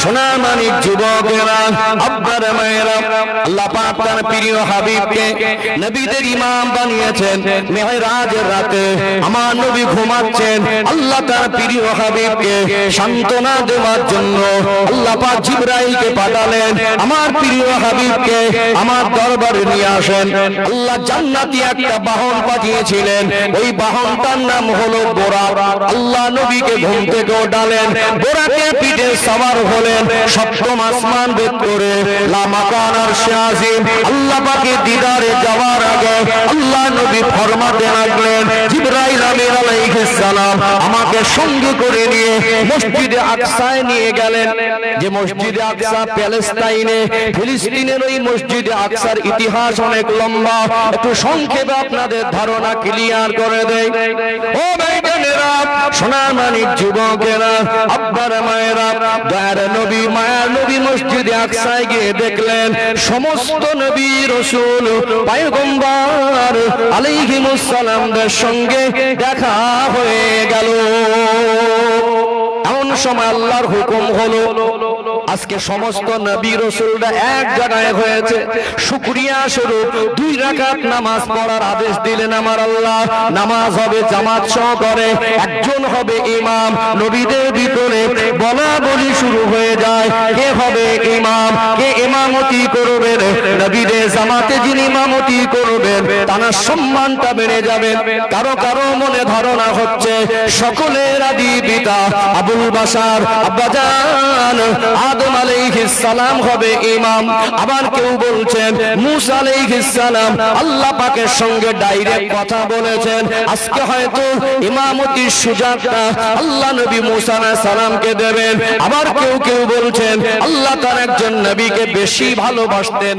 সোনার মানিক যুবকেরা, আব্বার মায়েরা, আল্লাহ পাক তার প্রিয় হাবিবকে নবীদের ইমাম বানিয়েছেন। মেরাজের রাতে আমার নবী ঘুমাচ্ছেন, আল্লাহ তার প্রিয় হাবিবকে সান্ত্বনা দেওয়ার জন্য আল্লাহ পাক জিবরাইলকে পাঠালেন, আমার প্রিয় হাবিবকে আমার দরবারে নিয়ে আসেন। আল্লাহ জান্নাতি একটা বাহন পাঠিয়েছিলেন, ওই বাহনটার নাম হলো বোরাক। আল্লাহ নবীকে ঘুম থেকে ওঠালেন, বোরাকের পিঠে সওয়ার হলেন, সপ্তম আসমান ভেদ করে লা মাকান আরশে আজিম আল্লাহ পাকের দিদারে যাওয়ার আগে আল্লাহ নবী ফরমাতে লাগলেন, জিবরাইল আমিন আলাইহিস সালাম আমাকে সঙ্গে করে নিয়ে মসজিদে আকসায় নিয়ে গেলেন। যে মসজিদে আকসা প্যালেস্তাইনে, ফিলিস্তিনের ওই মসজিদে আকসার ইতিহাস অনেক লম্বা, একটু সংক্ষেপে আপনাদের ধারণা ক্লিয়ার করে দেই। ও ভাইজানেরা, সোনার মানিক যুবকেরা, আব্বার মায়েরা, দয়ার নবী মায়ার নবী মসজিদে আকসায় গিয়ে দেখলেন সমস্ত নবী রাসূল পয়গম্বর আলাইহিমুস সালামদের সঙ্গে দেখা হয়ে গেল। এমন সময় আল্লাহর হুকুম হলো, আজকে সমস্ত নবী রাসূলরা এক জায়গায় হয়েছে, শুকরিয়া স্বরূপ 2 রাকাত নামাজ পড়ার আদেশ দিলেন আমার আল্লাহ। নামাজ হবে জামাত সহকারে, একজন হবে ইমাম। নবীদের ভিতরে বলা বলি শুরু হয়ে যায়, কে হবে ইমাম, কে ইমামতি করবেন। নবীদের জামাতে যিনি ইমামতি করবেন তার সম্মানটা বেড়ে যাবে। কারো কারো মনে ধারণা হচ্ছে সকলের আদি পিতা আবুল বাশার আব্বাজান আদম আলাইহিস সালাম হবে ইমাম। আবার কেউ বলছেন মূসা আলাইহিস সালাম আল্লাহ পাকের সঙ্গে ডাইরেক্ট কথা বলেছেন, আজকে হয়তো ইমামতির সুযোগটা আল্লাহ নবী মূসা আলাইহিস সালামকে দেবেন। আবার কেউ কেউ বলছেন আল্লাহ তার একজন নবীকে বেশি ভালোবাসতেন,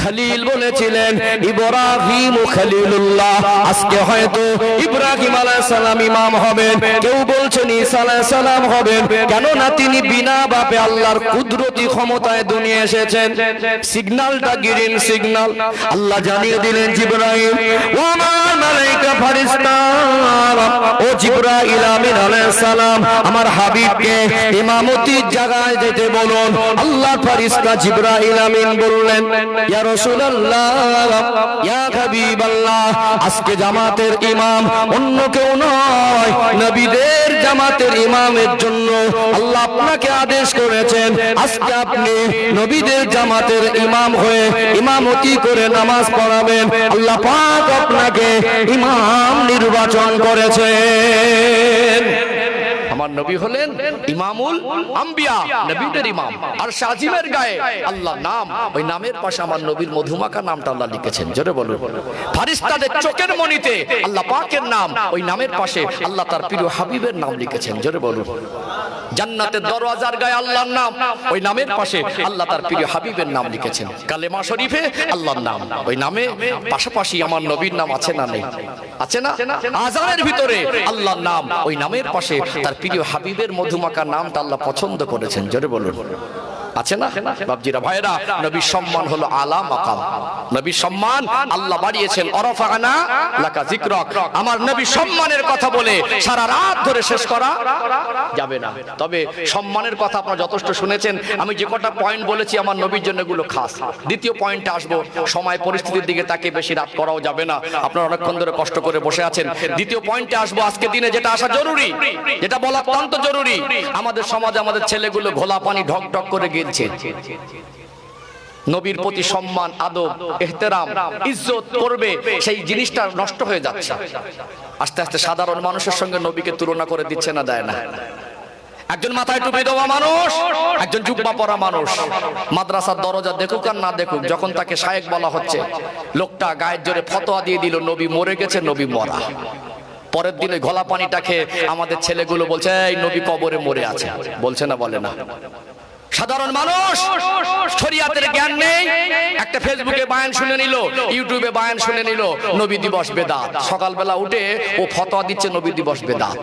খলিল বলেছিলেন ইব্রাহিম ও খলিলুল্লাহ, আজকে হয়তো ইব্রাহিম আলাইহিস সালাম ইমাম হবেন। কেউ বলছেন ঈসা আলাইহিস সালাম হবেন, কেননা তিনি বিনা বাপে আল্লাহর কুদরতি ক্ষমতায় দুনিয়া এসেছেন। সিগন্যালটা গ্রিন সিগন্যাল। আল্লাহ জানিয়ে দিলেন জিবরাইল, ও আমার মালায়েকা ফেরেশতা, ও জিবরাইল আমিন আলাইহিস সালাম আমার হাবিবকে ইমামতির জায়গায় যেতে বলুন। আল্লাহ ফেরেশতা জিবরাইল আমিন বললেন, ইয়া রাসূলুল্লাহ, ইয়া হাবিবাল্লাহ, আজকে জামাতের ইমাম অন্য কেউ নয়, নবীদের জামাতের ইমামের জন্য আল্লাহ আপনাকে আদেশ করেছেন, আজকে আপনি নবীদের জামাতের ইমাম হয়ে ইমামতি করে নামাজ পড়াবেন। আল্লাহ পাক আপনাকে ইমাম নির্বাচন করেছেন। আমার নবী হলেন ইমামুল আম্বিয়া, নবীদের ইমাম। আর শাজিমের গায়ে আল্লাহর নাম, ওই নামের পাশে আমার নবীর মধুমাখা নামটা আল্লাহ লিখেছেন। জোরে বলুন। ফেরেশতাদের চোখের মনিতে আল্লাহ পাকের নাম, ওই নামের পাশে আল্লাহ তার প্রিয় হাবিবের নাম লিখেছেন। জোরে বলুন। জান্নাতের দরওয়াজার গায়ে আল্লাহর নাম, ওই নামের পাশে আল্লাহ তার প্রিয় হাবিবের নাম লিখেছেন। কালেমা শরীফে আল্লাহর নাম, ওই নামে পাশাপাশি আমার নবীর নাম আছে না নেই? আছে না? আযানের ভিতরে আল্লাহর নাম, ওই নামের পাশে তার প্রিয় হাবিবের মধুমাখা নামটা আল্লাহ পছন্দ করেছেন। জোরে বলুন। আছে না বাবজিরা ভাইরা? নবীর সম্মান হলো আলা মাকাম। নবীর সম্মান আল্লাহ বাড়িয়েছেন, অরফানা লাকা যিকরাক। আমার নবীর সম্মানের কথা বলে সারা রাত ধরে শেষ করা যাবে না। তবে সম্মানের কথা আপনারা যথেষ্ট শুনেছেন। আমি যে কটা পয়েন্ট বলেছি আমার নবীর জন্য এগুলো খাস। দ্বিতীয় পয়েন্টে আসবো। সময় পরিস্থিতির দিকে তাকে বেশি রাত করাও যাবে না, আপনারা অনেকক্ষণ ধরে কষ্ট করে বসে আছেন। দ্বিতীয় পয়েন্টে আসবো। আজকে দিনে যেটা আসা জরুরি, যেটা বলা অত্যন্ত জরুরি, আমাদের সমাজে আমাদের ছেলেগুলো ঘোলা পানি ঢক ঢক করে গিয়ে নবীর প্রতি সম্মান, আদব, ইহতেরাম, ইজ্জত করবে, সেই জিনিসটা নষ্ট হয়ে যাচ্ছে। আস্তে আস্তে সাধারণ মানুষের সঙ্গে নবীকে তুলনা করে দিচ্ছে না, দেয় না। একজন মাথায় টুপি দেওয়া মানুষ, একজন জুব্বা পরা মানুষ, মাদ্রাসার দরজা দেখুক আর না দেখুক, যখন তাকে শায়েখ বলা হচ্ছে, লোকটা গায়ের জোরে ফতোয়া দিয়ে দিল নবী মরে গেছে, নবী মরা। পরের দিনে গলা পানিটা খেয়ে আমাদের ছেলেগুলো বলছে এই নবী কবরে মরে আছে। বলছে না? বলে না? সাধারণ মানুষ শরিয়াতের জ্ঞান নেই, একটা ফেসবুকে বায়ান শুনে নিল, ইউটিউবে বায়ান শুনে নিল, নবী দিবস বেদাত। সকালবেলা উঠে ও ফতোয়া দিচ্ছে নবী দিবস বেদাত।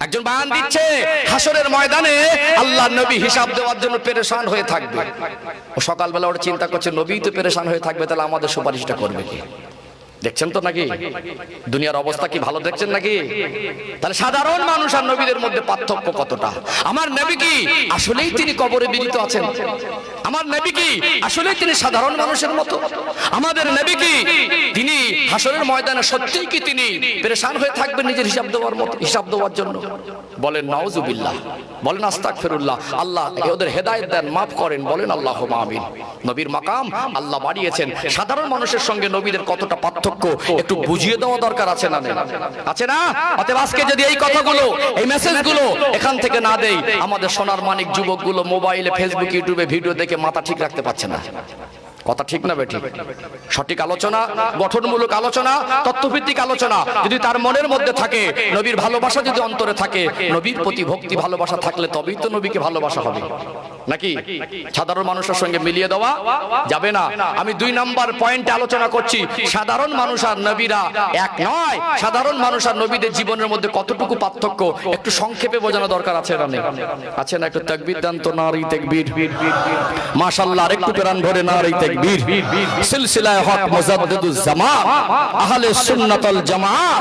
একজন বায়ান দিচ্ছে হাসরের ময়দানে আল্লাহর নবী হিসাব দেওয়ার জন্য পেরেশান হয়ে থাকবে। ও সকালবেলা ওর চিন্তা করছে নবী তো পেরেশান হয়ে থাকবে, তাহলে আমাদের সুপারিশটা করবে কি? দেখছেন তো নাকি দুনিয়ার অবস্থা কি ভালো দেখছেন নাকি? তাহলে সাধারণ মানুষ আর নবীদের মধ্যে পার্থক্য কতটা? আমার নবী কি আসলেই তিনি কবরে বিনীত আছেন? আমার নবী কি আসলেই তিনি সাধারণ মানুষের মতো? আমাদের নবী কি তিনি হাসরের ময়দানে সত্যিই কি তিনি পেরেশান হয়ে থাকবেন নিজের হিসাব দেওয়ার মতো, হিসাব দেওয়ার জন্য? বলেন নাউজুবিল্লাহ, বলেন আস্তাগফিরুল্লাহ। আল্লাহ ওদের হেদায়েত দেন, মাফ করেন, বলেন আল্লাহুম্মা আমিন। নবীর মাকাম আল্লাহ বাড়িয়েছেন, সাধারণ মানুষের সঙ্গে নবীদের কতটা পার্থক্য একটু বুঝিয়ে দেওয়া দরকার আছে না? আছে না? অতএব আজকে যদি এই কথাগুলো, এই মেসেজগুলো এখান থেকে না দেই, আমাদের সোনার মানিক যুবকগুলো মোবাইলে, ফেসবুক, ইউটিউবে ভিডিও দেখে মাথা ঠিক রাখতে পারছে না। কথা ঠিক না বেঠিক? সঠিক আলোচনা, গঠনমূলক আলোচনা, তত্ত্বভিত্তিক আলোচনা যদি তার মনের মধ্যে থাকে, নবীর ভালোবাসা যদি অন্তরে থাকে, নবীর প্রতি ভক্তি ভালোবাসা থাকলে তবেই তো নবীকে ভালোবাসা হবে, নাকি? সাধারণ মানুষের সঙ্গে মিলিয়ে দেওয়া যাবে না। আমি 2 নাম্বার পয়েন্টে আলোচনা করছি, সাধারণ মানুষ আর নবীরা এক নয়। সাধারণ মানুষ আর নবীদের জীবনের মধ্যে কতটুকু পার্থক্য একটু সংক্ষেপে বোঝানো দরকার আছে না? আছে না? একটু তাকবীর দেন তো, নারী তাকবীর, মাশাআল্লাহ। আরেকটু প্রাণ ভরে নারী তাকবীর। সিলসিলায়ে হক মুজাদ্দিদুজ জামান আহলে সুন্নাত ওয়াল জামাত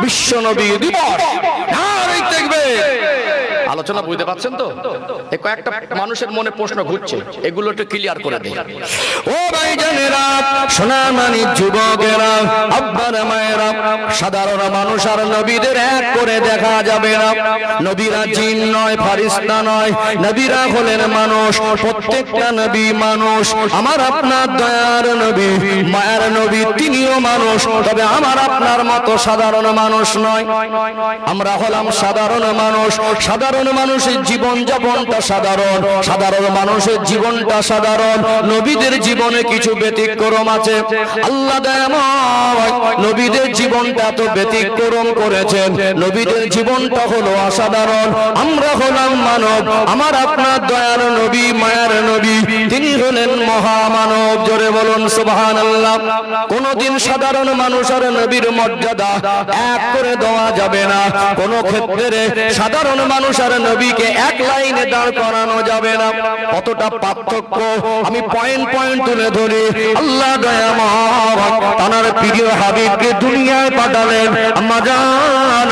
বিশ্ব নবী দিবস, নারী তাকবীর। আলোচনা বুঝতে পারছেন তো? এই কয়েকটা মানুষের মনে প্রশ্ন ঘুরছে, এগুলো একটু ক্লিয়ার করে দেই। ও ভাইজানেরা, সোনামানি যুবকেরা, আব্বারা মায়েরা, সাধারণ মানুষ আর নবীদের এক করে দেখা যাবে না। নবীরা জিন নয়, ফারিস্তা নয়, নবীরা হলেন মানুষ। প্রত্যেকটা নবী মানুষ। আমার আপনার দয়ার নবী, মায়ের নবী, তিনিও মানুষ, তবে আমার আপনার মতো সাধারণ মানুষ নয়। আমরা হলাম সাধারণ মানুষ। সাধারণ মানুষের জীবন যাপনটা সাধারণ, সাধারণ মানুষের জীবনটা সাধারণ। নবীদের জীবনে কিছু ব্যতিক্রম আছে। আল্লাহ দয়াময় নবীদের জীবনটা তো ব্যতিক্রম করেছেন। নবীদের জীবনটা হলো অসাধারণ। আমরা হলাম মানব। আমার আপনার দয়ার নবী, মায়ার নবী, তিনি হলেন মহামানব। জোরে বলুন সুবহানাল্লাহ। কোনদিন সাধারণ মানুষ আর নবীর মর্যাদা এক করে দেওয়া যাবে না। কোন ক্ষেত্রে সাধারণ মানুষ আর নবীকে এক লাইনে দাঁড় করানো যাবে না। কতটা পার্থক্য আমি পয়েন্ট পয়েন্ট তুলে ধরি। আল্লাহ দয়াময় তার প্রিয় হাবিবকে দুনিয়ায় পাঠালেন। আম্মা জান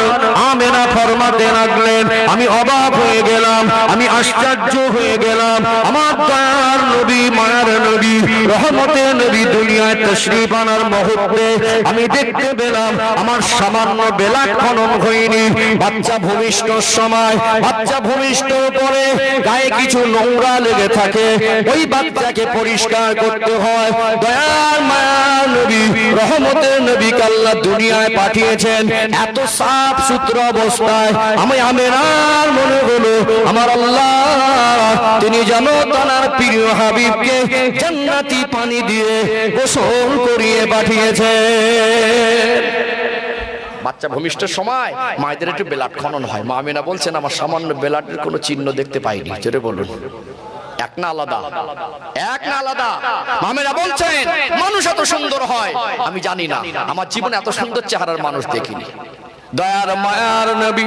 আমেনা ফরমাতে লাগলেন, আমি অবাক হয়ে গেলাম, আমি আশ্চর্য হয়ে গেলাম। আমার দয়ার নবী, মায়ার নবী, রহমতের নবী দুনিয়ায় তাশরীফ আনার মুহূর্তে আমি দেখতে পেলাম আমার সামান্য বেলা খনন হয়নি। বাচ্চা ভূমিষ্ঠ সময়, বাচ্চা ভূমিষ্ঠ পরে গায়ে কিছু নোংরা লেগে থাকে, ওই বাচ্চাকে পরিষ্কার করতে হয়। দয়ার মায়ার নবী, রহমতের নবীকে আল্লাহ দুনিয়ায় পাঠিয়েছেন এত সাফ সুতরা অবস্থায়। আমি আমেনার মনে হলো আমার আল্লাহ তিনি যেন তার প্রিয় হাবিবকে জান্নাতি পানি দিয়ে গোসল করিয়ে পাঠিয়েছে। বাচ্চা ভূমিষ্ঠের সময় মায়েদের একটু বেলাট খনন হয়। মা আমিনা বলছেন আমার সামান্য বেলাটের কোনো চিহ্ন দেখতে পাইনি। জোরে বলুন, এক না আলাদা? এক না আলাদা? মামেরা বলছেন মানুষ এত সুন্দর হয় আমি জানি না, আমার জীবনে এত সুন্দর চেহারার মানুষ দেখিনি। দয়ার মায়ার নবী,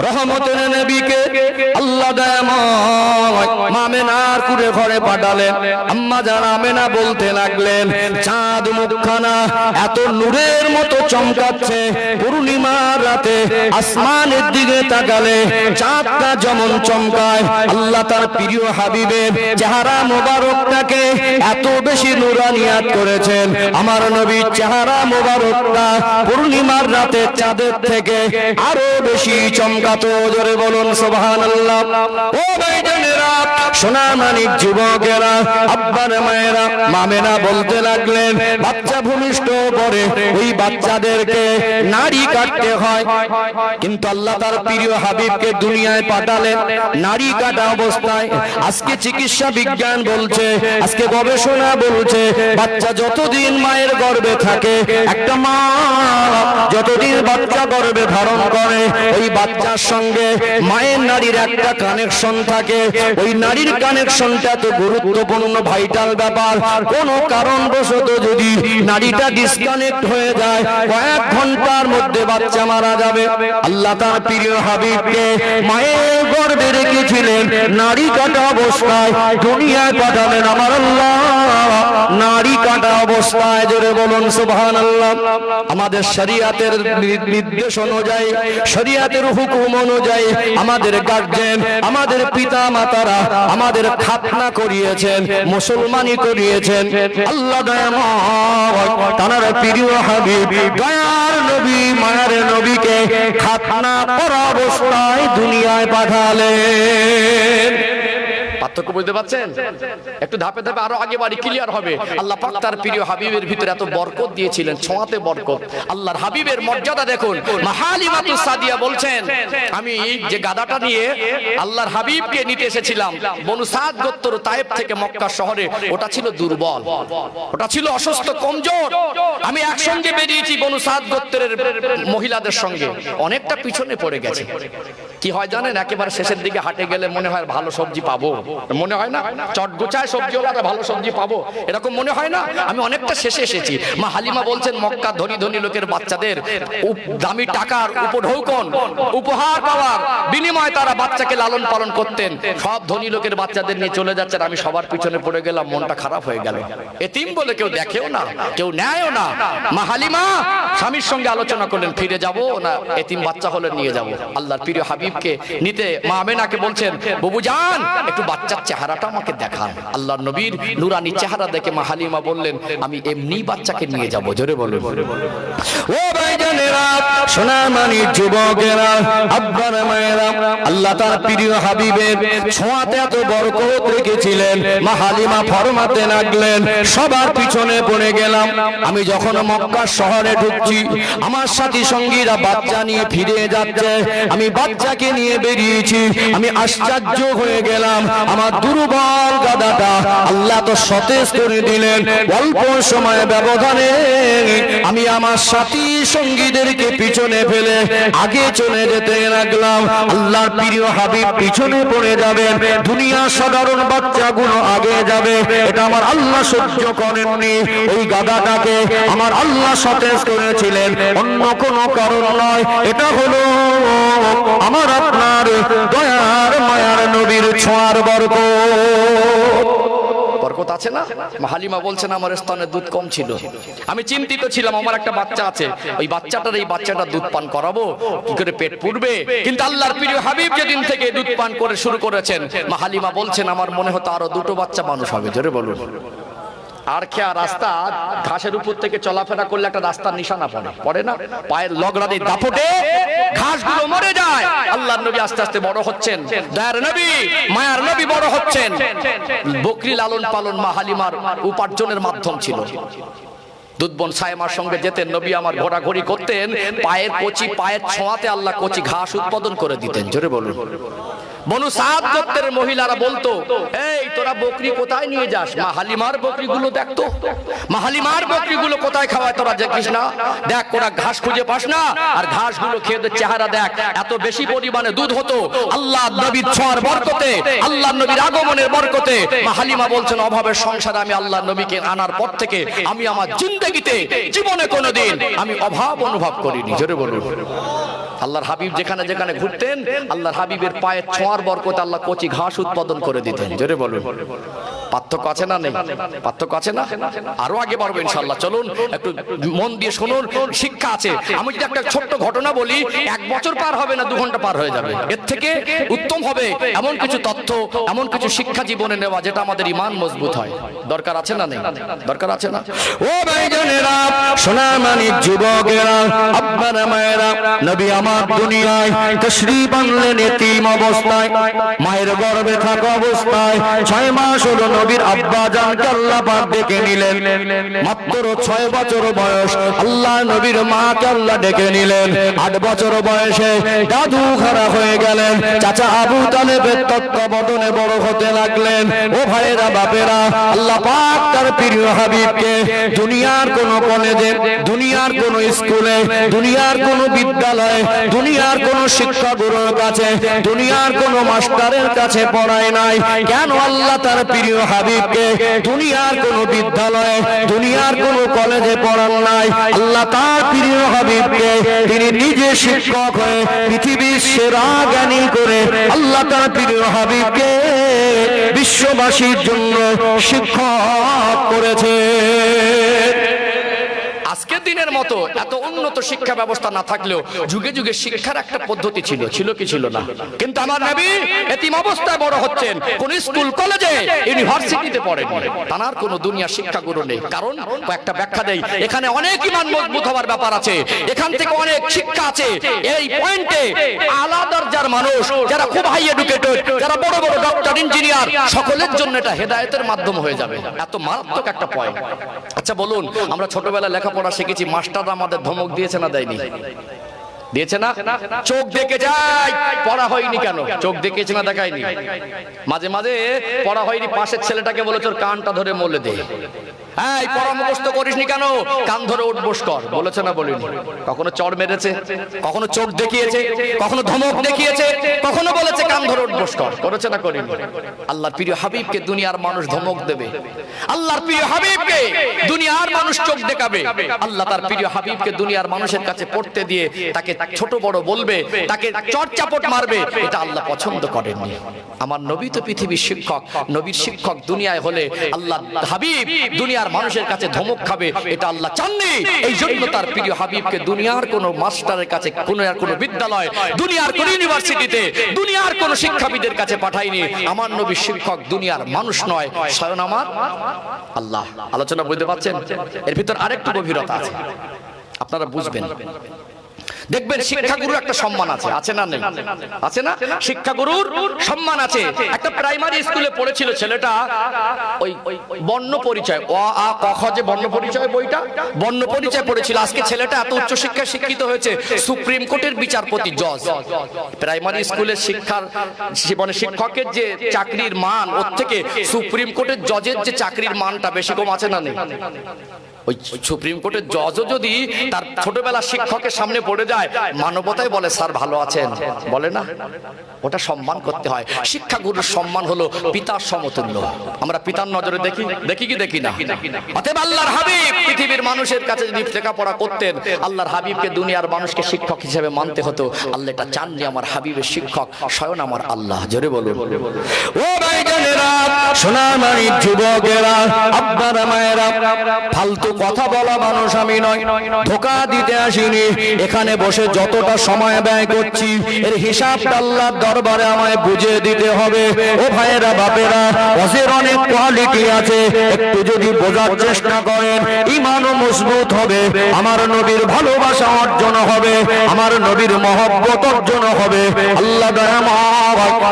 রহমতের নবীকে আল্লাহ দয়াময় মামেনার কুড়ে ঘরে পাঠালেন। আম্মা জান আমেনা বলতে লাগলেন চাঁদ মুখখানা এত নূরের মতো চমকাচ্ছে, পূর্ণিমার রাতে আসমানের দিকে তাকালে চাঁদটা যেমন চমকায়, আল্লাহ তার প্রিয় হাবিবের চেহারা মোবারকটাকে এত বেশি নূরানিয়াত করেছেন। আমার নবীর চেহারা মোবারকটা পূর্ণিমার রাতে চাঁদের থেকে আরো বেশি চমকাতো। জোরে বলুন সুবহানাল্লাহ। ও ভাইজানেরা, সোনা মানিক যুবকেরা, আব্বার মায়েরা, মামেনা বলতে লাগলেন বাচ্চা ভূমিষ্ঠ পরে ওই বাচ্চাদেরকে নাড়ি কাটতে হয়, কিন্তু আল্লাহ তার প্রিয় হাবিবকে দুনিয়ায় পাঠালেন নাড়ি কাটা অবস্থায়। আজকে চিকিৎসা বিজ্ঞান বলছে, আজকে গবেষণা বলছে বাচ্চা যতদিন মায়ের গর্ভে থাকে, একটা মা যতদিন বাচ্চা গর্ভে ধারণ করে ওই বাচ্চার সঙ্গে মায়ের নারীর একটা কানেকশন থাকে। ওই নারীর কানেকশনটা তো গুরুত্বপূর্ণ, ভাইটাল ব্যাপার। কোন কারণবশত যদি নারীটা ডিসকানেক্ট হয়ে যায় কয়েক ঘন্টার মধ্যে বাচ্চা মারা যাবে। আল্লাহ তার প্রিয় হাবিবকে মায়ের গর্ভে বেঁধে রেখেছিলেন, নারী কাটা অবস্থায় দুনিয়ায় পাঠালেন আমার আল্লাহ নারী কাটা অবস্থায়। জোরে বলুন সুবহানাল্লাহ। আমাদের শরীয়তের নির্দেশ অনুযায়ী, শরীয়তের হুকুম অনুযায়ী আমাদের গার্জেন, আমাদের পিতা মাতারা আমাদের খাতনা করিয়েছেন, মুসলমানি করিয়েছেন। আল্লাহ দয়াময় তার প্রিয় হাবিব দয়ার নবী মায়ার নবীকে খাতনা করা অবস্থায় দুনিয়ায় পাঠালেন। পার্থক্য বুঝতে পারছেন? একটু ধাপে ধাপে আরো আগে বাড়ি ক্লিয়ার হবে। আল্লাহ পাক তার প্রিয় হাবিবের ভিতরে এত বরকত দিয়েছিলেন, ছোঁয়াতে বরকত। আল্লাহর হাবিবের মর্যাদা দেখুন। মা হালিমাতুস সাদিয়া বলছেন, আমি যে গাদাটা নিয়ে আল্লাহর হাবিবকে নিতে এসেছিলাম বনু সাদ গোত্র তায়েব থেকে মক্কা শহরে, ওটা ছিল দুর্বল, ওটা ছিল অসুস্থ কমজোর। আমি একসঙ্গে বেরিয়েছি বনু সাদ গোত্রের মহিলাদের সঙ্গে, অনেকটা পিছনে পড়ে গেছে। কি হয় জানেন, একেবারে শেষের দিকে হাটে গেলে মনে হয় ভালো সবজি পাবো, মনে হয় না? চটগোচায় সবজিওয়ালারা ভালো সবজি পাবো, এরকম মনে হয় না? আমি অনেকটা শেষে এসেছি। মা হালিমা বলছেন, মক্কা ধনী ধনী লোকের বাচ্চাদের দামি টাকার উপঢৌকন উপহার পাওয়ার বিনিময়ে তারা বাচ্চাকে লালন পালন করতেন। সব ধনী লোকের বাচ্চাদের নিয়ে চলে যাচ্ছেন, আমি সবার পিছনে পড়ে গেলাম, মনটা খারাপ হয়ে গেল। এতিম বলে কেউ দেখেও না, কেউ নেয়ও না। মা হালিমা স্বামীর সঙ্গে আলোচনা করলেন, ফিরে যাব না এতিম বাচ্চা হলে নিয়ে যাব। আল্লাহর প্রিয় হাবিবকে নিতে মা আমেনাকে বলছেন, বাবু যান একটু বাচ্চার চেহারাটা আমাকে দেখান। আল্লাহর নবীর নুরানি চেহারা দেখে মা হালিমা বললেন, আমি এমনি বাচ্চাকে নিয়ে যাব। জোরে বলুন। ও ভাইজানেরা, সোনামণি যুবকেরা, আব্বার মায়েরা, আল্লাহ তার প্রিয় হাবিবের ছোঁয়াতে এত বরকত রেখেছিলেন। মা হালিমা ফরমাতে লাগলেন, সবার পিছনে পড়ে গেলাম। আমি যখন মক্কা শহরে ঢুকছি, আমার সাথী সঙ্গীরা বাচ্চা নিয়ে ফিরে যাচ্ছে, আমি বাচ্চাকে নিয়ে বেরিয়েছি। আমি আশ্চর্য হয়ে গেলাম, আমার দুর্বল গাদাটা আল্লাহ তো সতেজ করে দিলেন। অল্প সময় ব্যবধানে আমি আমার সাথী সঙ্গীদেরকে পিছনে ফেলে আগে চলে যেতে লাগলাম। আল্লাহর প্রিয় হাবিব পিছনে পড়ে যাবেন, দুনিয়া সাধারণ বাচ্চাগুলো আগে যাবে, এটা আমার আল্লাহ সহ্য করেননি। ওই গাদাটাকে আমার আল্লাহ সতেজ করেছিলেন, অন্য কোনো কারণ নয়। এটা হলো আমার আপনার দয়ার মায়ার নবীর ছোঁয়ার বরকত। বরকত আছে না? মা হালিমা বলছেন, আমার স্তনে দুধ কম ছিল, আমি চিন্তিত ছিলাম, আমার একটা বাচ্চা আছে, ওই বাচ্চাটার এই বাচ্চাটা দুধ পান করাবো, কি করে পেট পুরবে? কিন্তু আল্লাহর প্রিয় হাবিব যেদিন থেকে দুধ পান করে শুরু করেছেন, মা হালিমা বলছেন, আমার মনে হতো আরো দুটো বাচ্চা মানুষ হবে। জোরে বলুন। আর খেয়া রাস্তা ঘাসের উপর থেকে চলাফেরা করলে একটা রাস্তার নিশানা পড়ে না, পায়ের লগড়াতে দাপটে ঘাসগুলো মরে যায়। আল্লাহর নবী আস্তে আস্তে বড় হচ্ছেন, দয়ার নবী মায়ার নবী বড় হচ্ছেন। বকরি লালন পালন মা হালিমার উপার্জনের মাধ্যম ছিল। দুধবন সায়মার সঙ্গে যেতেন, নবী আমার ঘোরাঘুরি করতেন, পায়ের কচি পায়ের ছোঁয়াতে আল্লাহ কচি ঘাস উৎপাদন করে দিতেন। জোরে বলুন। বনু সাদ গোত্রের মহিলারা বলতো, এই তোরা বকরি কোথায় নিয়ে যাস? মা হালিমার বকরিগুলো দেখতো, মা হালিমার বকরিগুলো কোথায় খাওয়ায় তোরা দেখিস না? দেখ ওরা ঘাস খুঁজে পাস না, আর ঘাসগুলো খেয়ে চেহারা দেখ, এত বেশি পরিমাণে দুধ হতো। আল্লাহ নবীর ছোঁয়ার বরকতে, আল্লাহ নবীর আগমনের বরকতে মা হালিমা বলছেন, অভাবের সংসারে আমি আল্লাহ নবীকে আনার পর থেকে আমি আমার জিন্দেগিতে জীবনে কোনোদিন আমি অভাব অনুভব করিনি। জোরে বলুন। আল্লাহর হাবিব যেখানে যেখানে ঘুরতেন, আল্লাহর হাবিবের পায়ের ছোঁয়ার বরকতে আল্লাহ কচি ঘাস উৎপাদন করে দিতেন। জোরে বলুন। পার্থক্য আছে না? নেই? পার্থক্য আছে না? আরো আগে বাড়বো ইনশাআল্লাহ। চলুন একটু মন দিয়ে শুনুন, শিক্ষা আছে। আমি যদি একটা ছোট্ট ঘটনা বলি, 1 বছর পার হবে না, 2 ঘন্টা পার হয়ে যাবে। এর থেকে উত্তম হবে এমন কিছু তথ্য, এমন কিছু শিক্ষা জীবনে নেওয়া, যেটা আমাদের ঈমান মজবুত হয়। দরকার আছে না? নেই? দরকার আছে না? ও ভাইজানেরা, সোনামণি যুবকেরা, আব্বারা মায়েরা, নবী আমার দুনিয়ায় তাশরীফ আনলেন এতিম অবস্থায়, মায়ের গর্ভে থাকা অবস্থায়। 6 মাস হলো নবীর আব্বা জানকে আল্লাহ পাক ডেকে নিলেন। মাত্র 6 বছর বয়স, আল্লাহ নবীর মাকে আল্লাহ ডেকে নিলেন। 8 বছর বয়সে দাদু খারাপ হয়ে গেলেন, চাচা আবু তালেবের তত্ত্বাবধানে বড় হতে লাগলেন। ও ভাইরা বাপেরা, আল্লাহ পাক তার প্রিয় হাবিবকে দুনিয়ার কোন কলেজে, দুনিয়ার কোন স্কুলে, দুনিয়ার কোন বিদ্যালয়ে, দুনিয়ার কোন শিক্ষা গুরুর কাছে, দুনিয়ার কোন মাস্টারের কাছে পড়ায় নাই। কেন? আল্লাহ তার প্রিয় হাবিবকে দুনিয়ার কোন বিদ্যালয়ে, দুনিয়ার কোন কলেজে পড়ান নাই। আল্লাহ তার প্রিয় হাবিবকে তিনি নিজে শিক্ষক হয়ে পৃথিবীর সেরা জ্ঞানী করে আল্লাহ তার প্রিয় হাবিবকে বিশ্ববাসীর জন্য শিক্ষক করেছে। আজকের দিনের মতো এত উন্নত শিক্ষা ব্যবস্থা না থাকলেও যুগে যুগে শিক্ষার একটা পদ্ধতি ছিল, ছিল কি ছিল না? কিন্তু আমার নবী এতিম অবস্থায় বড় হচ্ছেন, কোন স্কুল কলেজে ইউনিভার্সিটিতে পড়েন, তার কোনো দুনিয়া শিক্ষা গুরু নেই। কারণ একটা ব্যাখ্যা দেই, এখানে অনেক ইমান মজবুত হওয়ার ব্যাপার আছে, এখান থেকে অনেক শিক্ষা আছে। এই পয়েন্টে আলাদা দরজার মানুষ যারা খুব হাই এডুকেটেড, যারা বড় বড় ডক্টর ইঞ্জিনিয়ার, সকলের জন্য এটা হেদায়েতের মাধ্যম হয়ে যাবে। এত মারাত্মক একটা পয়েন্ট। আচ্ছা বলুন, আমরা ছোটবেলায় লেখাপড়া শিখেছি, মাস্টাররা আমাদের ধমক দিয়েছে না দেয়নি? দিয়েছে না? চোখ দেখে যাই, পড়া হয়নি কেন? চোখ দেখেছে না দেখায়নি? মাঝে মাঝে পড়া হয়নি, পাশের ছেলেটাকে বলে তোর কানটা ধরে মলে দে। এই পড়া মুখস্থ করিসনি কেন? কান ধরে উঠবোস কর। বলেছে না বলিনি? কখনো চড় মেরেছে, কখনো চোখ দেখিয়েছে, কখনো ধমক দেখিয়েছে, কখনো বলেছে কান ধরে উঠবোস কর। করেছে না করিনি? আল্লাহর প্রিয় হাবিবকে দুনিয়ার মানুষ ধমক দেবে, আল্লাহর প্রিয় হাবিবকে দুনিয়ার মানুষ চোখ দেখাবে, আল্লাহ তার প্রিয় হাবিবকে দুনিয়ার মানুষের কাছে পড়তে দিয়ে তাকে ছোট বড় বলবে, তাকে চড়চাপট মারবে, এটা আল্লাহ পছন্দ করেননি। আমার নবী তো পৃথিবীর শিক্ষক, নবীর শিক্ষক দুনিয়ায় হলে আল্লাহ হাবিব দুনিয়ার মানুষের কাছে ধমক খাবে, এটা আল্লাহ চাননি। এই জন্য তার প্রিয় হাবিবকে দুনিয়ার কোন মাস্টারের কাছে, কোন বিদ্যালয়, দুনিয়ার কোন ইউনিভার্সিটিতে, দুনিয়ার কোন শিক্ষাবিদের কাছে পাঠায়নি। আমার নবীর শিক্ষক দুনিয়ার মানুষ নয়, স্বয়ং আমার আল্লাহ। আলোচনা বুঝতে পারছেন? এর ভিতর আরেকটু গভীরতা আছে, আপনারা বুঝবেন। দেখবেন শিক্ষাগুরুর একটা সম্মান আছে, আছে না নেই? আছে না? শিক্ষাগুরুর সম্মান আছে। একটা প্রাইমারি স্কুলে পড়েছিল ছেলেটা, ওই বর্ণ পরিচয়, অ আ ক খ যে বর্ণ পরিচয় বইটা, বর্ণ পরিচয় পড়েছিল। আজকে ছেলেটা এত উচ্চ শিক্ষায় শিক্ষিত হয়েছে, সুপ্রিম কোর্টের বিচারপতি, জজ। প্রাইমারি স্কুলের শিক্ষার জীবনে শিক্ষকের যে চাকরির মান, ওর থেকে সুপ্রিম কোর্টের জজের যে চাকরির মানটা বেশি কম আছে না নেই? ওই সুপ্রিম কোর্টের জজও যদি তার ছোটবেলার শিক্ষকের সামনে পড়ে যায়, মানবতায় বলে স্যার ভালো আছেন, বলে না? ওটা সম্মান করতে হয়। শিক্ষাগুরুর সম্মান হলো পিতার সমতুল্য। আমরা পিতার নজরে দেখি, দেখি কি দেখি না? অতএব আল্লাহর হাবিব পৃথিবীর মানুষের কাছে যদি লেখাপড়া করতেন, আল্লাহর হাবিবকে দুনিয়ার মানুষকে শিক্ষক হিসেবে মানতে হতো। আল্লাহ এটা চাননি। আমার হাবিবের শিক্ষক স্বয়ং আমার আল্লাহ। জোরে বলুন। ও ভাইজানেরা, সোনামারি যুবকেরা, আব্বারা মায়েরা, ফালতু কথা বলা মানুষ আমি নয়, ধোঁকা দিতে আসিনি। এখানে বসে যতটা সময় ব্যয় করছি, এর হিসাব আল্লাহর দরবারে আমায় বুঝিয়ে দিতে হবে। ও ভাইয়েরা, বাপেরা, ওয়াজের অনেক কোয়ালিটি আছে, একটু যদি বোঝার চেষ্টা করেন, ঈমানও মজবুত হবে, আমার নবীর ভালোবাসা অর্জন হবে, আমার নবীর মহব্বত অর্জন হবে। আল্লাহ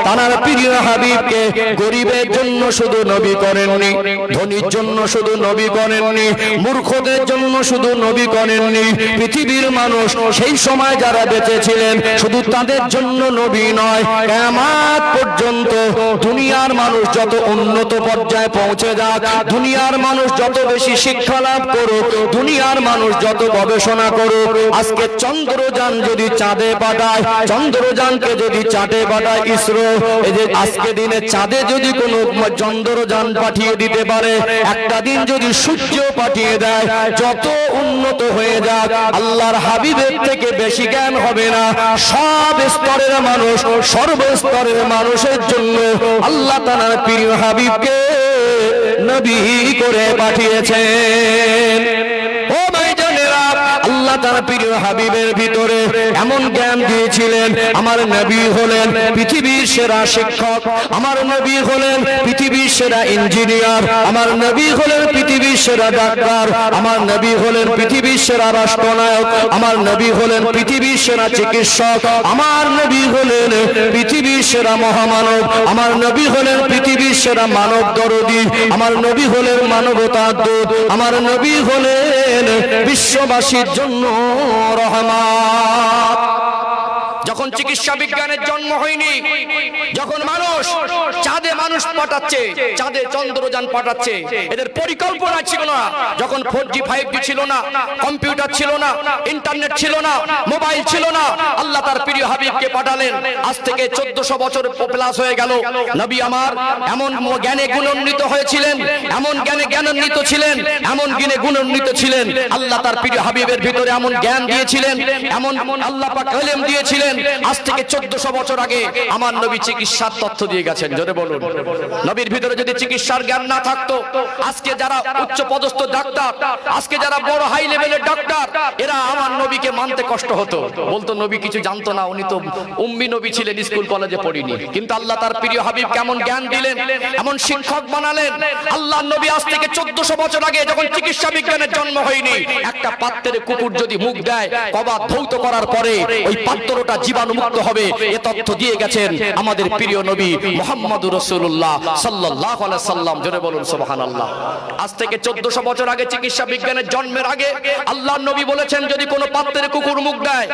তার প্রিয় হাবিবকে গরিবের জন্য শুধু নবী করেননি, ধনীর জন্য শুধু নবী করেননি, মূর্খদের জন্য শুধু নবী করেননি। পৃথিবীর মানুষ সেই সময় যারা বেঁচে ছিলেন, শুধু তাদের জন্য নবী নয়, কিয়ামত পর্যন্ত দুনিয়ার মানুষ যত উন্নত পর্যায়ে পৌঁছে যাক, দুনিয়ার মানুষ যত বেশি শিক্ষা লাভ করুক, দুনিয়ার মানুষ যত গবেষণা করুক, আজকে চন্দ্রযান যদি চাঁদে পাঠায়, চন্দ্রযানকে যদি চাঁদে পাঠায় ইসরো, এই যে আজকে দিনে চাঁদে যদি কোনো চন্দ্রযান পাঠিয়ে দিতে পারে, একটা দিন যদি সূর্য পাঠিয়ে দেয়, যত উন্নত হয়ে যাক, আল্লাহর হাবিবের থেকে বেশি জ্ঞান হবে না। সব স্তরের মানুষ, সর্বস্তরের মানুষের জন্য আল্লাহ তাআলার প্রিয় হাবিবকে নবী করে পাঠিয়েছেন। ও ভাইজানেরা, আল্লাহ তার প্রিয় হাবিবের ভিতরে এমন জ্ঞান দিয়েছিলেন। আমার নবী হলেন পৃথিবীর সেরা শিক্ষক, আমার নবী হলেন পৃথিবীর সেরা ইঞ্জিনিয়ার, আমার নবী হলেন পৃথিবীর সেরা ডাক্তার, আমার নবী হলেন পৃথিবীর সেরা রাষ্ট্রনায়ক, আমার নবী হলেন পৃথিবীর সেরা চিকিৎসক, আমার নবী হলেন পৃথিবীর সেরা মহামানব, আমার নবী হলেন পৃথিবীর সেরা মানব দরদী, আমার নবী হলেন মানবতার দূত, আমার নবী হলেন বিশ্ববাসীর জন্য রহমত। যখন চিকিৎসা বিজ্ঞানের জন্ম হয়নি, যখন মানুষ চাঁদে মানুষ পাঠাচ্ছে, চাঁদে চন্দ্রযান পাঠাচ্ছে, এদের পরিকল্পনা ছিল না। যখন 4G 5G ছিল না, কম্পিউটার ছিল না, ইন্টারনেট ছিল না, মোবাইল ছিল না, আল্লাহ তার প্রিয় হাবিবকে পাঠালেন। আজ থেকে 1400 বছর প্লাস হয়ে গেল। নবী আমার এমন জ্ঞানে গুণান্বিত হয়েছিলেন, এমন জ্ঞানে জ্ঞানান্বিত ছিলেন, এমন জ্ঞানে গুণান্বিত ছিলেন। আল্লাহ তার প্রিয় হাবিবের ভিতরে এমন জ্ঞান দিয়েছিলেন, এমন আল্লাহ পাক ইলম দিয়েছিলেন। আজ থেকে 1400 বছর আগে আমার নবী চিকিৎসার তথ্য দিয়ে গেছেন। জোরে বলুন। নবীর ভিতরে যদি চিকিৎসার জ্ঞান না থাকতো, আজকে যারা উচ্চ পদস্থ ডাক্তার, আজকে যারা বড় হাই লেভেলের ডাক্তার, এরা আমার নবীকে মানতে কষ্ট হতো। বলতো নবী কিছু জানতো না, উনি তো উম্মি নবী ছিলেন, স্কুল কলেজে পড়িনি। কিন্তু আল্লাহ তার প্রিয় হাবিব কেমন জ্ঞান দিলেন, এমন শিক্ষক বানালেন। আল্লাহ নবী আজ থেকে 1400 বছর আগে যখন চিকিৎসা বিজ্ঞানের জন্ম হয়নি, একটা পাত্রে কুকুর যদি মুখ দেয়, কবাত ধৌত করার পরে ওই পাত্রটা জীবাণুমুক্ত হবে, এ তথ্য দিয়ে গেছেন আমাদের প্রিয় নবী মুহাম্মদুর রাসূলুল্লাহ সাল্লাল্লাহু আলাইহি সাল্লাম। জোরে বলুন সুবহানাল্লাহ। আজ থেকে 1400 বছর আগে চিকিৎসা বিজ্ঞানের জন্মের আগে আল্লাহর নবী বলেছেন, যদি কোনো পাত্রে কুকুর মুখ দেয়,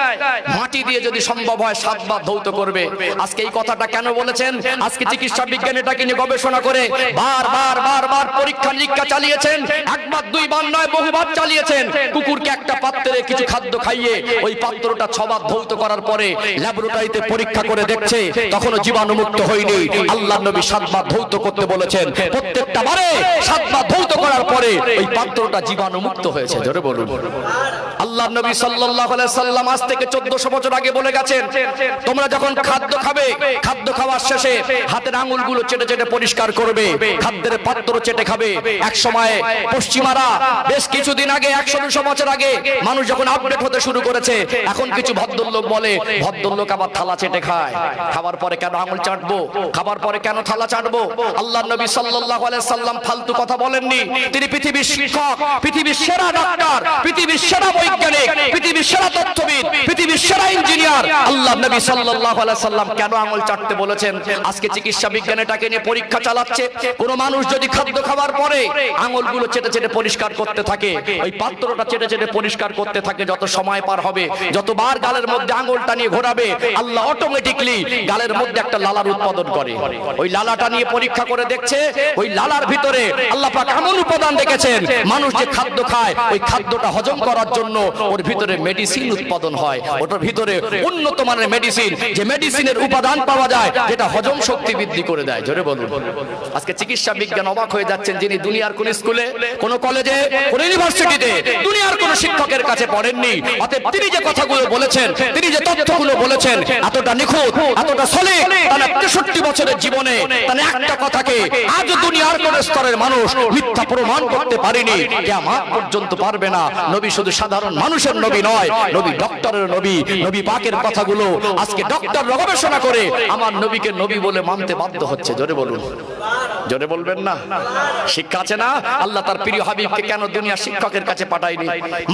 মাটি দিয়ে যদি সম্ভব হয় 7 বার ধৌত করবে। আজকে এই কথাটা কেন বলেছেন? আজকে চিকিৎসা বিজ্ঞান এটাকে নিয়ে গবেষণা করে বারবার পরীক্ষা নিরীক্ষা চালিয়েছেন। একবার দুইবার নয়, বহুবার চালিয়েছেন। কুকুরকে একটা পাত্রে কিছু খাদ্য খাইয়ে ওই পাত্রটা 6 বার ধৌত করার পরে ল্যাবরেটরিতে পরীক্ষা করে দেখছে তখনও জীবাণুমুক্ত হয়নি। আল্লাহর নবী 7 বার ধৌত করতে বলেছেন। প্রত্যেকটা বারে 7 বার ধৌত করার পরে ওই পাত্রটা জীবাণুমুক্ত হয়েছে। জোরে বলুন। আল্লাহর নবী সাল্লাল্লাহু আলাইহি সাল্লাম আজ থেকে 1400 বছর আগে বলে গেছেন, তোমরা যখন খাদ্য খাবে, খাদ্য খাওয়ার শেষে হাতের আঙুলগুলো চেটে চেটে পরিষ্কার করবে, খাদ্যের পাত্র চেটে খাবে। এক সময় পশ্চিমারা বেশ কিছুদিন আগে, 100-200 বছর আগে মানুষ যখন আপডেট হতে শুরু করেছে, এখন কিছু ভদ্রলোক বলে, ভদ্রলোক আবার থালা চেটে খায়। খাবার পরে কেন আঙুল চাটবো? খাবার পরে কেন থালা চাটবো? আল্লাহর নবী সাল্লাল্লাহু আলাইহি সাল্লাম ফালতু কথা বলেননি। তিনি পৃথিবীর শিক্ষক, পৃথিবীর সেরা ডাক্তার, পৃথিবীর সেরা বৈজ্ঞানিক, পৃথিবীর সেরা তত্ত্ববিদ, পৃথিবীর সেরা ইঞ্জিনিয়ার। আল্লাহর নবী সাল্লাল্লাহু আলাইহি সাল্লাম কেন আঙুল চাটতে বলেছেন? আজকে চিকিৎসা বিজ্ঞান এটাকে নিয়ে পরীক্ষা চালাচ্ছে। কোন মানুষ যদি খাদ্য খাবার পরে আঙুলগুলো চেটে চেটে পরিষ্কার করতে থাকে, ওই পাত্রটা চেটে চেটে পরিষ্কার করতে থাকে, যত সময় পার হবে, যতবার গালের মধ্যে আঙুলটা নিয়ে ঘোরাবে, আল্লাহ অটোমেটিক্যালি গালের মধ্যে একটা লালার উৎপাদন করে। ওই লালাটা নিয়ে পরীক্ষা করে দেখছে, ওই লালার ভিতরে আল্লাহ পাক এমন উপাদান রেখেছেন, মানুষ যে খাদ্য খায় ওই খাদ্যটা হজম করার জন্য ওর ভিতরে মেডিসিন উৎপাদন হয়। ওটার ভিতরে উন্নত মানের মেডিসিন, যে মেডিসিনের উপাদান পাওয়া যায় যেটা হজম শক্তি বৃদ্ধি করে দেয়। জোরে বলুন। আজকে চিকিৎসা বিজ্ঞান অবাক হয়ে যাচ্ছেন, যিনি দুনিয়ার কোন স্কুলে, কোন কলেজে, কোন ইউনিভার্সিটিতে, দুনিয়ার কোন শিক্ষকের কাছে পড়েননি, অতএব তিনি যে কথাগুলো বলেছেন, তিনি যে তথ্যগুলো বলেছেন, এতটা নিখুঁত, এতটা সলিড, তার 63 বছরের জীবনে তার একটা কথাকে আজ দুনিয়ার কোন স্তরের মানুষ মিথ্যা প্রমাণ করতে পারেনি, কিয়ামত পর্যন্ত পারবে না। নবী শুধু সাধারণ মানুষের নবী নয়, নবী ডক্টরের নবী। নবী পাকের কথাগুলো আজকে ডক্টর গবেষণা করে আমার নবীকে নবী বলে মানতে বাধ্য হচ্ছে। জোরে বলুন। জোরে বলবেন না? শিক্ষা আছে না? আল্লাহ তার প্রিয় হাবিবকে কেন দুনিয়া শিক্ষকের কাছে পাঠায়নি?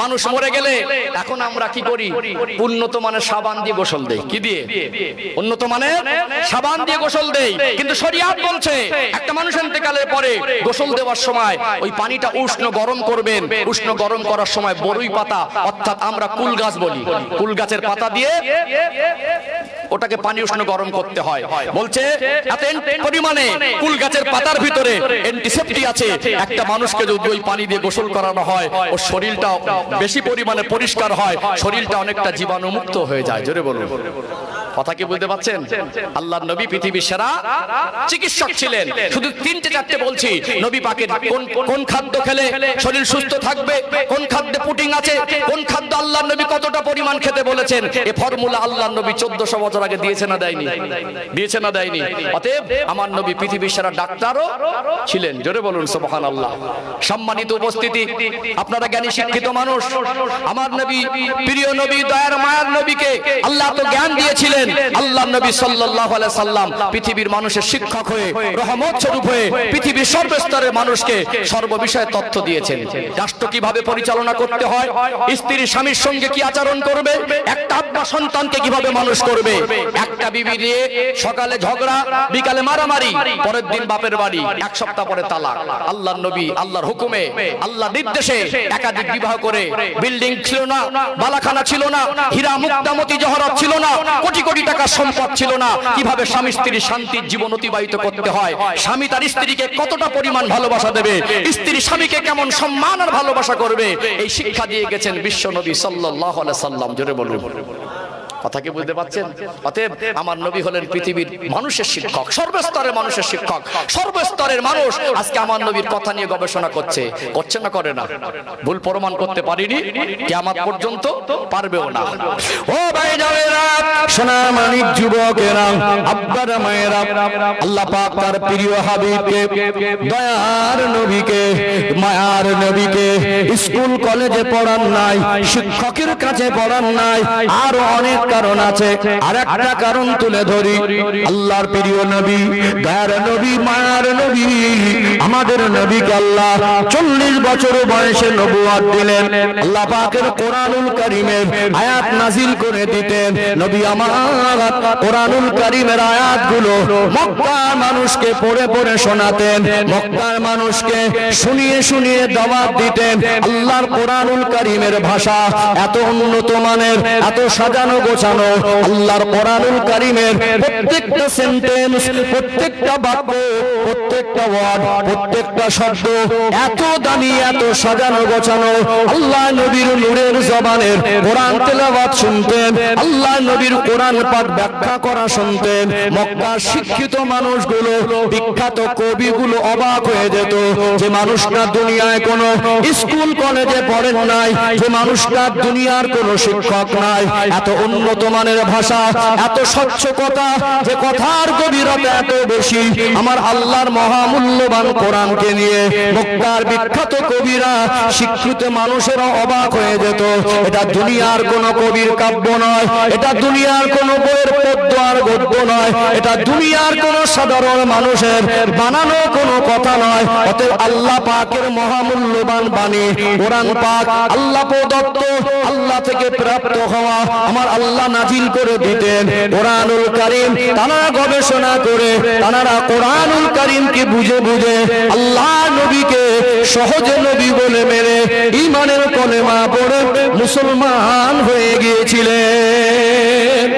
মানুষ মরে গেলে এখন আমরা কি করি? উন্নত মানের সাবান দিয়ে গোসল দেই। কি দিয়ে? উন্নত মানের সাবান দিয়ে গোসল দেই। কিন্তু শরীয়ত বলছে একটা মানুষ ইন্তেকালের পরে গোসল দেওয়ার সময় ওই পানিটা উষ্ণ গরম করবেন। উষ্ণ গরম করার সময় বরই পাতা, অর্থাৎ আমরা কুল গাছ বলি, কুল গাছের পাতা দিয়ে ওটাকে পানি উষ্ণ গরম করতে হয়। বলছে এত পরিমাণে কুল গাছের পাতার ভিতরে অ্যান্টিসেপ্টিক আছে, একটা মানুষকে যদি ওই পানি দিয়ে গোসল করানো হয়, ওর শরীরটা বেশি পরিমাণে পরিষ্কার হয়, শরীরটা অনেকটা জীবাণুমুক্ত হয়ে যায়। জোরে বলুন। কথা কি বুঝতে পারছেন? আল্লাহর নবী পৃথিবীর সেরা চিকিৎসক ছিলেন। শুধু 3-4টে বলছি, নবী পাকের কোন খাদ্য খেলে শরীর সুস্থ থাকবে, কোন খাদ্যে পুটিং আছে, কোন খাদ্য আল্লাহর নবী কতটা পরিমাণ খেতে বলেছেন, এই ফর্মুলা আল্লাহর নবী 1400 বছর আগে দিয়েছে না দেয়নি? দিয়েছে না দেয়নি? অতএব আমার নবী পৃথিবীর সেরা ডাক্তারও ছিলেন। জোরে বলুন সুবহানাল্লাহ। সম্মানিত উপস্থিতি, আপনারা জ্ঞানী শিক্ষিত মানুষ, আমার নবী, প্রিয় নবী, দয়ার মায়ার নবীকে আল্লাহ তো জ্ঞান দিয়েছিলেন। আল্লাহর নবী সাল্লাল্লাহু আলাইহি সাল্লাম পৃথিবীর মানুষের শিক্ষক হয়ে, রহমত স্বরূপ হয়ে পৃথিবীর সর্বস্তরের মানুষকে সর্ববিষয়ে তথ্য দিয়েছেন। রাষ্ট্র কিভাবে পরিচালনা করতে হয়, স্ত্রী স্বামীর সঙ্গে কি আচরণ করবে, একটা আব্বা সন্তানকে কিভাবে মানুষ করবে, একটা বিবি নিয়ে সকালে ঝগড়া, বিকালে মারামারি, পরের দিন বাপের বাড়ি, এক সপ্তাহ পরে তালাক। আল্লাহর নবী আল্লাহর হুকুমে, আল্লাহর নির্দেশে একাধিক বিবাহ করে, বিল্ডিং ছিল না, বালাখানা ছিল না, হীরা মুক্তা মতি জহরত ছিল না, কোটি কোটি টাকা সম্পদ ছিল না, কিভাবে স্বামী স্ত্রীর শান্তির জীবন অতিবাহিত করতে হয়, স্বামী তার স্ত্রীকে কতটা পরিমাণ ভালোবাসা দেবে, স্ত্রী স্বামীকে কেমন সম্মান আর ভালোবাসা করবে, এই শিক্ষা দিয়ে গেছেন বিশ্ব নবী সাল্লাল্লাহু আলাইহি সাল্লাম। জোরে বলুন, কথা কি বুঝতে পারছেন? অতএব আমার নবী হলেন পৃথিবীর মানুষের শিক্ষক, সর্বস্তরের মানুষের শিক্ষক। সর্বস্তরের মানুষ আজকে আমার নবীর কথা নিয়ে গবেষণা করছে না করে না? ভুল প্রমাণ করতে পারিনি, কিয়ামত পর্যন্ত পারবেও না। ও ভাই যাবেরা, সোনা মানিক যুবকেরা, আব্বারা মায়েরা, আল্লাহ পাক তার প্রিয় হাবিবকে, দয়ার নবীকে, মায়ার নবীকে স্কুল কলেজে পড়ান নাই, শিক্ষকের কাছে পড়ান নাই, আর অনেক কারণ আছে। আর একটা কারণ তুলে ধরি, আল্লাহর প্রিয় নবী, দয়ার নবী, মায়ার নবী, আমাদের নবীকে আল্লাহ 40 বছর বয়সে নবুয়ত দিলেন। আল্লাহ পাকের কোরআনুল কারীমের আয়াত নাজিল করে দিতেন। নবী আমার কোরআনুল কারীমের আয়াতগুলো মক্কার মানুষকে পড়ে পড়ে শোনাতেন, মক্কার মানুষকে শুনিয়ে শুনিয়ে দাওয়াত দিতেন। আল্লাহর কোরআনুল কারীমের ভাষা এত উন্নত মানের, এত সাজানো গোছানো। আল্লাহর কোরআনুল কারীমের প্রত্যেকটা সেন্টেন্স, প্রত্যেকটা বাক্য, প্রত্যেকটা ওয়ার্ড, প্রত্যেকটা শব্দ এত দামি, এত সাজানো গোছানো। আল্লাহ নবীর নূরের জবানের কোরআন তেলাওয়াত শুনতেন, আল্লাহ নবীর কোরআন পাক ব্যাখ্যা করা শুনতেন। মক্কার শিক্ষিত মানুষগুলো, বিখ্যাত কবিগুলো অবাক হয়ে যেত যে মানুষটা দুনিয়ায় কোনো স্কুল কলেজে পড়েন নাই, যে মানুষটা দুনিয়ার কোনো শিক্ষক নাই। এত উন্নত মানের ভাষা, এত স্বচ্ছ কথা, যে কথার গভীরতা এত বেশি। আমার আল্লাহর মহামূল্যবান কোরআনকে নিয়ে মক্কার বিখ্যাত কবিরা, শিক্ষিত মানুষেরা অবাক হয়ে যেত। এটা দুনিয়ার কোন কবির কাব্য নয়, এটা দুনিয়ার কোন বইয়ের পদ্য আর গদ্য নয়, এটা দুনিয়ার কোন সাধারণ মানুষের বানানো কোনো কথা নয়। অতএব আল্লাহ পাকের মহামূল্যবান বাণী কোরআন পাক, আল্লাহ প্রদত্ত, আল্লাহ থেকে প্রাপ্ত হওয়া, আমার আল্লাহ নাজিল করে দিতেন কোরআনুল কারীম। তারা গবেষণা করে, তারা কোরআনুল কারীমকে বুঝে বুঝে আল্লাহ নবীকে সহজে নবী বলে মেনে ঈমানের কলেমা পড়ে মুসলমান হয়ে গিয়েছিলেন।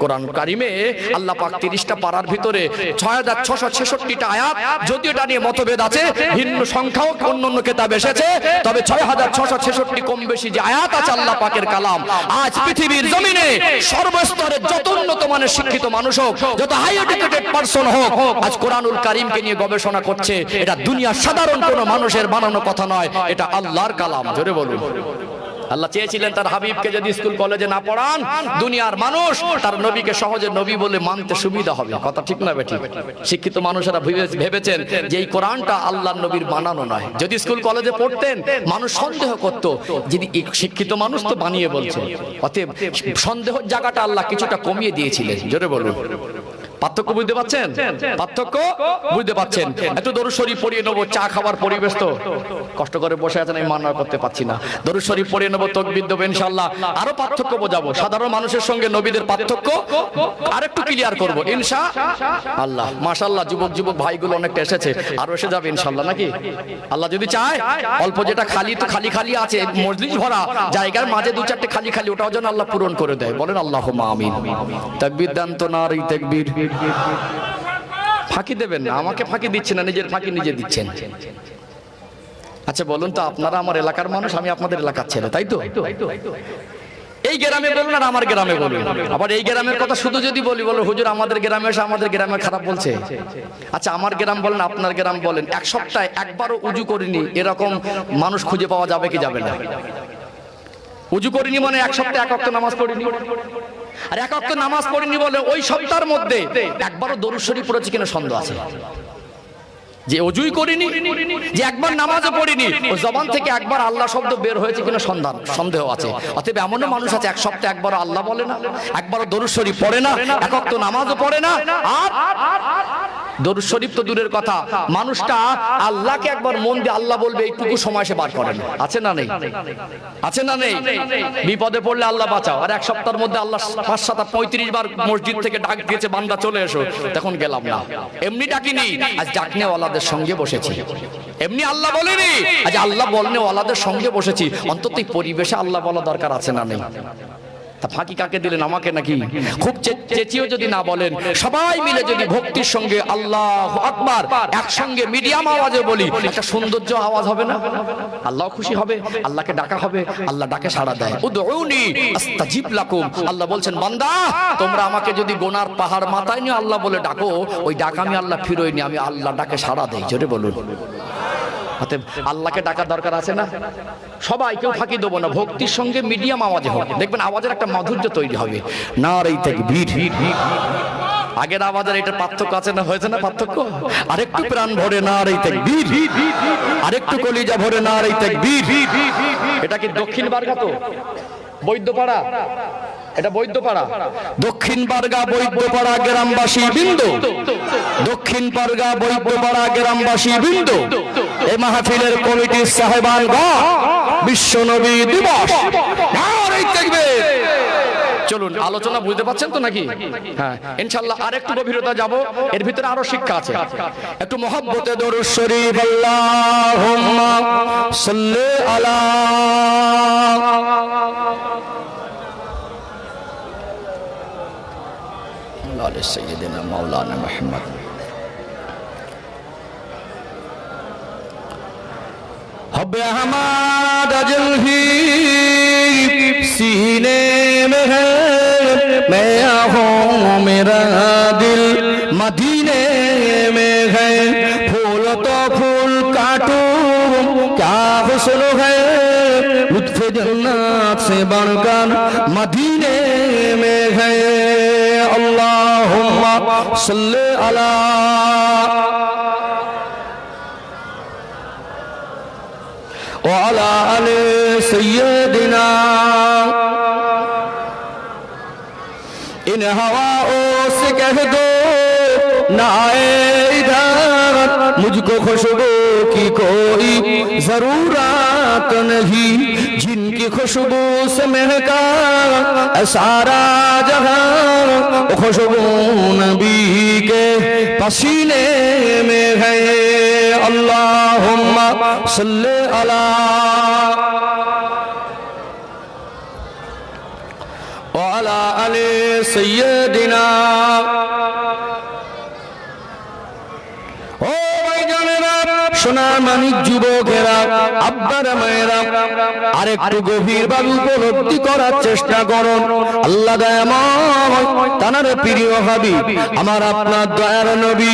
কোরআন কারিমে আল্লাহ পাক 30টা পারার ভিতরে 6666টা আয়াত, যদিও এটা নিয়ে মতভেদ আছে, ভিন্ন সংখ্যাও অন্যান্য কিতাবে এসেছে, তবে 6666 কম বেশি যে আয়াত আছে আল্লাহ পাকের কালাম, আজ পৃথিবীর জমিনে সর্বস্তরের যত উন্নত মানের শিক্ষিত মানুষ হোক, যত হাই এডুকেটেড পারসন হোক, আজ কোরআনুল কারীমকে নিয়ে গবেষণা করছে। এটা দুনিয়ার সাধারণ কোনো মানুষের বানানো কথা নয়, এটা আল্লাহর কালাম। জোরে বলুন। আল্লাহ চেয়েছিলেন তার হাবিবকে যদি স্কুল কলেজে না পড়ান, দুনিয়ার মানুষ তার নবীকে সহজে নবী বলে মানতে সুবিধা হবে। কথা ঠিক না বেঠিক? শিক্ষিত মানুষেরা ভেবেছেন যে এই কোরআনটা আল্লাহর নবীর বানানো নয়। যদি স্কুল কলেজে পড়তেন, মানুষ সন্দেহ করত, যদি শিক্ষিত মানুষ তো বানিয়ে বলছে। অতএব সন্দেহের জায়গাটা আল্লাহ কিছুটা কমিয়ে দিয়েছিলেন। জোরে বলুন। পার্থক্য বুঝতে পারছেন? পার্থক্য বুঝতে পারছেন? একটু দরুদ শরীফ পড়িয়ে নেবো, চা খাবার পরিবেশ তো কষ্ট করে বসে আছেন, আমি মানা করতে পারছি না। দরুদ শরীফ পড়িয়ে নেবো, তাকবীর দেবো, ইনশাআল্লাহ আরো পার্থক্য বোঝাবো। সাধারণ মানুষের সঙ্গে নবীদের পার্থক্য আরেকটু ক্লিয়ার করবো ইনশাআল্লাহ। মাশাআল্লাহ, যুবক যুবক ভাইগুলো অনেকটা এসেছে, আরো এসে যাবে ইনশাআল্লাহ, নাকি? আল্লাহ যদি চায়, অল্প যেটা খালি তো খালি খালি আছে, মজলিস ভরা জায়গার মাঝে 2-4টে খালি খালি, ওটাও যেন আল্লাহ পূরণ করে দেয়। বলেন আল্লাহুম্মা আমিন। তাকবীর দেন তো, নারী তাকবীর। ফাঁকি দেবেন না, আমাকে ফাঁকি দিচ্ছেন না, নিজের ফাঁকি নিজে দিচ্ছেন। আচ্ছা বলুন তো, আপনারা আমার এলাকার মানুষ, আমি আপনাদের এলাকার ছেলে, তাই তো? এই গ্রামে বলুন আর আমার গ্রামে বলুন। আবার এই গ্রামের কথা শুধু যদি বলি, বলো হুজুর আমাদের গ্রামে এসে আমাদের গ্রামে খারাপ বলছে। আচ্ছা আমার গ্রাম বলেন, আপনার গ্রাম বলেন, এক সপ্তাহে একবারও উজু করিনি এরকম মানুষ খুঁজে পাওয়া যাবে কি যাবে না? উজু করিনি মানে এক সপ্তাহে এক ওয়াক্ত নামাজ পড়িনি। আর এক ওয়াক্ত নামাজ পড়িনি বলে ওই সপ্তাহের মধ্যে একবারও দরুদ শরীফ পড়েছি কিনা সন্দেহ আছে। যে অজুই করিনি, যে একবার নামাজও পড়িনি, ও জবান থেকে একবার আল্লাহ শব্দ বের হয়েছে কিনা সন্দেহ আছে। অতএব এমনও মানুষ আছে এক সপ্তাহে একবারও আল্লাহ বলে না, একবারও দরুদ শরীফ পড়ে না, এক ওয়াক্ত নামাজও পড়ে না। আর দরুদ শরীফ তো দূরের কথা, মানুষটা আল্লাহকে একবার মন দিয়ে আল্লাহ বলবে এইটুকু সময় সে বার করেন। আছে না নেই? আছে না নেই? বিপদে পড়লে আল্লাহ বাঁচাও, আর এক সপ্তাহের মধ্যে আল্লাহ 5-7-35 বার মসজিদ থেকে ডাক দিয়েছে, বান্দা চলে এসো, তখন গেলাম না। এমনি ডাকিনি, আজ ডাকনেওয়ালাদের সঙ্গে বসেছি। এমনি আল্লাহ বলেনি, আজ আল্লাহ বলনেওয়ালাদের সঙ্গে বসেছি। অন্তত এই পরিবেশে আল্লাহ বলা দরকার আছে না নেই? তা ফাঁকি কাকে দিলেন, আমাকে নাকি? খুব চেঁচিয়ে যদি না বলেন, সবাই মিলে যদি ভক্তির সঙ্গে আল্লাহু আকবার একসঙ্গে মিডিয়াম আওয়াজে বলি, একটা সৌন্দর্য আওয়াজ হবে না? আল্লাহ খুশি হবে, আল্লাহকে ডাকা হবে, আল্লাহ ডাকে সাড়া দেয়। উদউনি আস্তাজিব লাকুম, আল্লাহ বলছেন বান্দা তোমরা আমাকে যদি গোনার পাহাড় মাথায় নিয়ে আল্লাহ বলে ডাকো, ওই ডাক আমি আল্লাহ ফিরোই নি, আমি আল্লাহ ডাকে সাড়া দেই। জোরে বলুন। অতএব আল্লাহকে ডাকার দরকার আছে না? সবাই কেউ ফাঁকি দেবো না, ভক্তির সঙ্গে মিডিয়াম আওয়াজে হোক, দেখবেন আওয়াজের একটা মাধুর্য তৈরি হবে। নারে তাকবীর। আগের আওয়াজের এটা পার্থক্য আছে না, হয়েছে না পার্থক্য? আরেকটু প্রাণ ভরে নারে তাকবীর, আরেকটু কলিজা ভরে নারে তাকবীর। এটা কি দক্ষিণ বারগা তো বৈদ্যপাড়া? এটা বৈদ্যপাড়া, দক্ষিণ পারগা বৈদ্যপাড়া গ্রামবাসী বিন্দু, দক্ষিণ পারগা বৈদ্যপাড়া গ্রামবাসী বিন্দু, এই মাহফিলের কমিটির সাহেবানগণ, বিশ্ব নবী দিবস। নারে তাকবীর। চলুন, আলোচনা বুঝতে পারছেন তো নাকি? হ্যাঁ, ইনশাআল্লাহ আরেকটু গভীরতা যাব, এর ভিতরে আরো শিক্ষা আছে। একটু মহব্বতে দরুদ শরীফ আল্লাহুম্মা সাল্লি আলা سيدنا مولانا محمد حب احمد جلہی سینے میں ہے میں ہوں میرا دل مدینے میں ہے پھول تو پھول کاٹوں کیا حسن ہے لطف جنات سے بڑھ کر مدینے میں ہے اللہم صلی علی وعلی آل سیدنا ان ہواؤں سے کہہ دو نہ آئے ادھر مجھ کو خوشبو کی کوئی ضرورت نہیں جن کی خوشبو سے مہکا سارا جہاں خوشبو نبی کے پسینے میں ہے اللہم صلی علی وعلی آل سیدنا সোনার মানিক যুবকেরা, আব্বারা মায়েরা, আরেকটু গভীর ভাবে উপলব্ধি করার চেষ্টা করুন। আল্লাহ দয়াময় তার প্রিয় হাবিব আমার আপনার দয়ার নবী,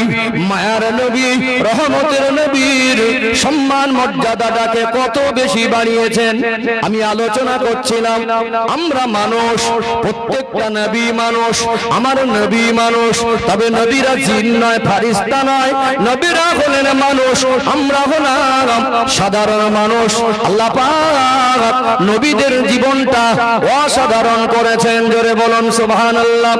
মায়ার নবী, রহমতের নবীর সম্মান মর্যাদাটাকে কত বেশি বাড়িয়েছেন। আমি আলোচনা করছিলাম, আমরা মানুষ, প্রত্যেকটা নবী মানুষ, আমার নবী মানুষ, তবে নবীরা জিন নয়, ফারিস্তা নয়, নবীরা হলেন মানুষ, আমরা হলাম সাধারণ মানুষ। আল্লাহ পাক নবীদের জীবনটা অসাধারণ করেছেন, জোরে বলুন সুবহানাল্লাহ।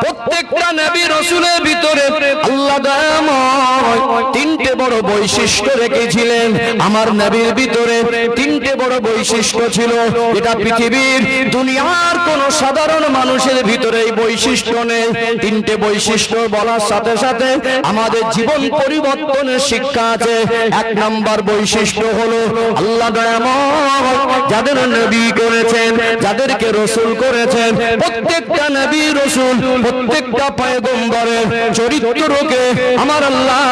প্রত্যেকটা নবী রাসূলের ভিতরে আল্লাহ দয়াময় তিনটে বড় বৈশিষ্ট্য রেখেছিলেন। আমার নবীর ভিতরে তিনটে বড় বৈশিষ্ট্য ছিল, এটা পৃথিবীর দুনিয়ার কোন সাধারণ মানুষের ভিতরে এই বৈশিষ্ট্য নেই। তিনটে বৈশিষ্ট্য বলার সাথে সাথে আমাদের জীবন পরিবর্তনের শিক্ষা আছে। এক নম্বর বৈশিষ্ট্য হলো আল্লাহ দয়াময় যাদের নবী করেছেন, যাদেরকে রাসূল করেছেন, প্রত্যেকটা নবী রাসূল, প্রত্যেকটা পয়গম্বরের চরিত্রকে আমার আল্লাহ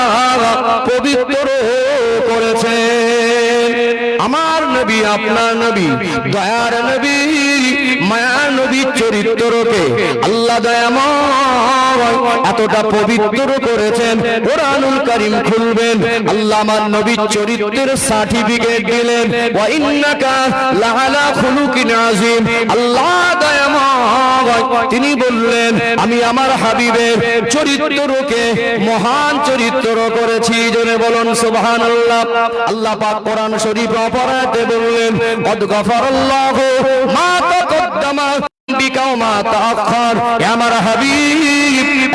পবিত্র করেছেন। আমার নবী, আপনার নবী, দয়ার নবী, মায়ার নবীর চরিত্রকে আল্লাহ দয়াময় এতটা পবিত্র করেছেন। কোরআনুল কারীম খুলবেন, আল্লাহ আমার নবীর চরিত্রের সার্টিফিকেট দিলেন, ওয়া ইন্নাকা লাআলা খুলুকিন আযীম। আল্লাহ দয়াময় তিনি বললেন, আমি আমার হাবিবের চরিত্রকে মহান চরিত্র করেছি, জোরে বলুন সুবহানাল্লাহ। আল্লাহ পাক কোরআন শরীফ অপরাধে বললেন, কদ গফারাল্লাহু মা তাকদ্দামা বিকা ওয়া মা তাআখার। আমার হাবিব,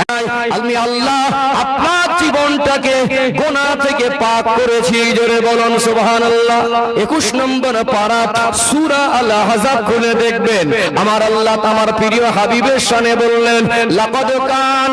আমি আল্লাহ আপনার জীবনটাকে গুনাহ থেকে পাক করেছি, জোরে বলুন সুবহানাল্লাহ। 21 নম্বর পারা সূরা আল আহজাব খুলে দেখবেন, আমার আল্লাহ আমার প্রিয় হাবিবের শানে বললেন, লাকাদ কান